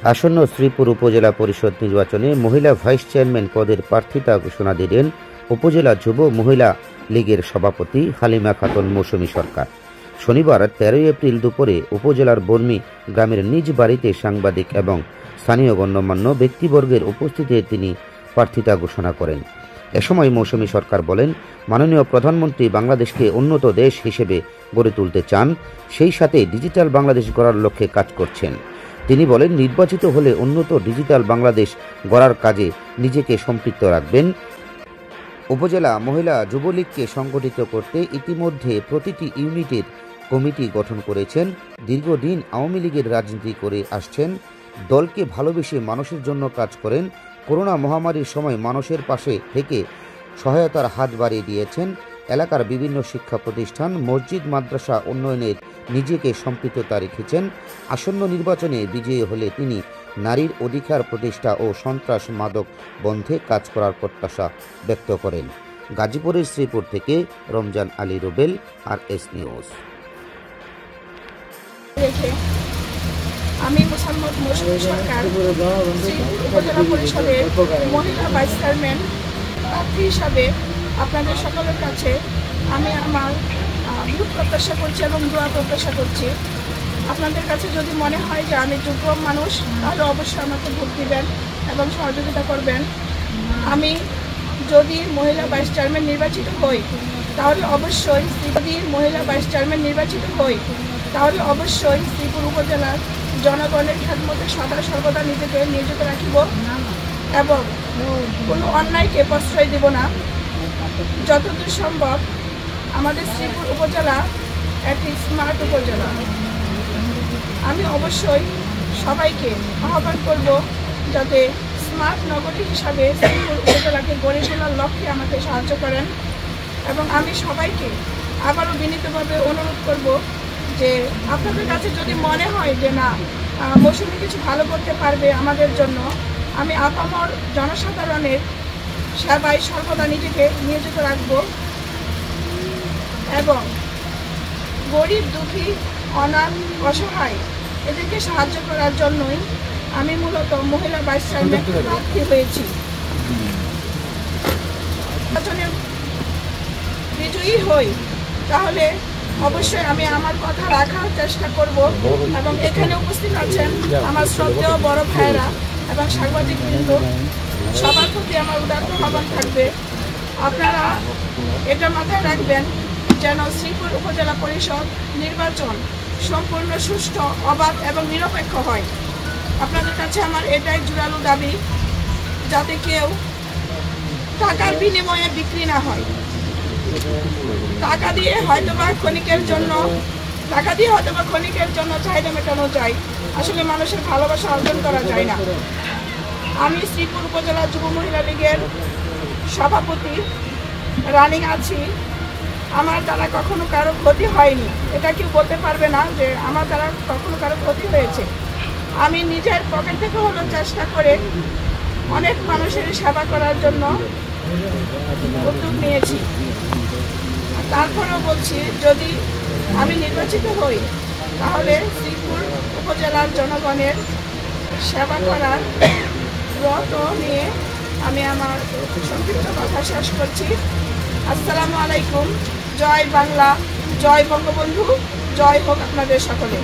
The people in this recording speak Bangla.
আসন্ন শ্রীপুর উপজেলা পরিষদ নির্বাচনে মহিলা ভাইস চেয়ারম্যান পদের প্রার্থিতা ঘোষণা দিলেন উপজেলা যুব মহিলা লীগের সভাপতি হালিমা খাতুন মৌসুমী সরকার। শনিবার 13 এপ্রিল দুপুরে উপজেলার বর্মী গ্রামের নিজ বাড়িতে সাংবাদিক এবং স্থানীয় গণ্যমান্য ব্যক্তিবর্গের উপস্থিতিতে তিনি প্রার্থিতা ঘোষণা করেন। এ সময় মৌসুমী সরকার বলেন, মাননীয় প্রধানমন্ত্রী বাংলাদেশকে উন্নত দেশ হিসেবে গড়ে তুলতে চান, সেই সাথে ডিজিটাল বাংলাদেশ গড়ার লক্ষ্যে কাজ করছেন। তিনি বলেন, নির্বাচিত হলে উন্নত ডিজিটাল বাংলাদেশ গড়ার কাজে নিজেকে সম্পৃক্ত রাখবেন। উপজেলা মহিলা যুবলীগকে সংগঠিত করতে ইতিমধ্যে প্রতিটি ইউনিটের কমিটি গঠন করেছেন। দীর্ঘদিন আওয়ামী লীগের রাজনীতি করে আসছেন। দলকে ভালোবেসে মানুষের জন্য কাজ করেন। করোনা মহামারীর সময় মানুষের পাশে থেকে সহায়তার হাত বাড়িয়ে দিয়েছেন। এলাকার বিভিন্ন শিক্ষা প্রতিষ্ঠান, মসজিদ, মাদ্রাসা উন্নয়নের নিজেকে সম্পৃক্ততা রেখেছেন। আসন্ন নির্বাচনে বিজয়ী হলে তিনি নারীর অধিকার প্রতিষ্ঠা ও সন্ত্রাস মাদক বন্ধে কাজ করার প্রত্যাশা ব্যক্ত করেন। গাজীপুরের শ্রীপুর থেকে রমজান আলী রুবেল, RS নিউজ। আমি মোসাম্মদ মৌসুমী সরকার, উপজেলা পরিষদের মহিলা ভাইস চেয়ারম্যান প্রার্থী হিসাবে আপনাদের সকলের কাছে আমি আমার ভোট প্রত্যাশা করছি এবং দোয়া প্রত্যাশা করছি। আপনাদের কাছে যদি মনে হয় যে আমি যোগ্য মানুষ, তাহলে অবশ্যই আমাকে ভোট দিবেন এবং সহযোগিতা করবেন। আমি যদি মহিলা ভাইস চেয়ারম্যান নির্বাচিত হই, তাহলে অবশ্যই শ্রীপুর উপজেলার জনগণের খেদমতে সদা সর্বদা নিজেকে নিয়োজিত রাখিব এবং কোনো অন্যায়কে প্রশ্রয় দেব না। যতদূর সম্ভব আমাদের শ্রীপুর উপজেলা একটি স্মার্ট উপজেলা। আমি অবশ্যই সবাইকে আহ্বান করব যাতে স্মার্ট নগরী হিসাবে শ্রীপুর উপজেলাকে গড়ে তোলার লক্ষ্যে আমাকে সাহায্য করেন এবং আমি সবাইকে আবারও বিনীতভাবে অনুরোধ করব যে আপনাদের কাছে যদি মনে হয় যে না, মৌসুমী কিছু ভালো করতে পারবে আমাদের জন্য, আমি আপামর জনসাধারণের সেবায় সর্বদা নিজেকে নিয়োজিত রাখব এবং গরিব, দুঃখী, অনাথ, অসহায় এদেরকে সাহায্য করার জন্যই আমি মূলত মহিলা ভাইস চেয়ারম্যান প্রার্থী হয়েছি। নির্বাচনে বিজয়ী হই তাহলে অবশ্যই আমি আমার কথা রাখার চেষ্টা করব এবং এখানে উপস্থিত আছেন আমার শ্রদ্ধেয় বড় ভাইয়েরা এবং সাংবাদিকবৃন্দ, সবার প্রতি আমার উদাত্ত আহ্বান থাকবে, আপনারা এটা মাথায় রাখবেন যেন শ্রীপুর উপজেলা পরিষদ নির্বাচন সম্পূর্ণ সুষ্ঠু, অবাধ এবং নিরপেক্ষ হয়। আপনাদের কাছে আমার এটাই জোরালো দাবি, যাতে কেউ টাকার বিনিময়ে বিক্রি না হয়। টাকা দিয়ে হয়তোবা ক্ষণিকের জন্য চাহিদা মেটানো যায়, আসলে মানুষের ভালোবাসা অর্জন করা যায় না। আমি শ্রীপুর উপজেলা যুব মহিলা লীগের সভাপতি, রানিং আছি। আমার দ্বারা কখনো কারো ক্ষতি হয়নি, এটা কেউ বলতে পারবে না যে আমার দ্বারা কখনো কারো ক্ষতি হয়েছে। আমি নিজের পকেট থেকে হলো চেষ্টা করে অনেক মানুষের সেবা করার জন্য উদ্যোগ নিয়েছি। তারপরেও বলছি, যদি আমি নির্বাচিত হই তাহলে শ্রীপুর উপজেলার জনগণের সেবা করার ব্রত নিয়ে আমি আমার সংক্ষিপ্ত কথা শেষ করছি। আসসালামু আলাইকুম। জয় বাংলা, জয় বঙ্গবন্ধু, জয় হোক আপনাদের সকলে।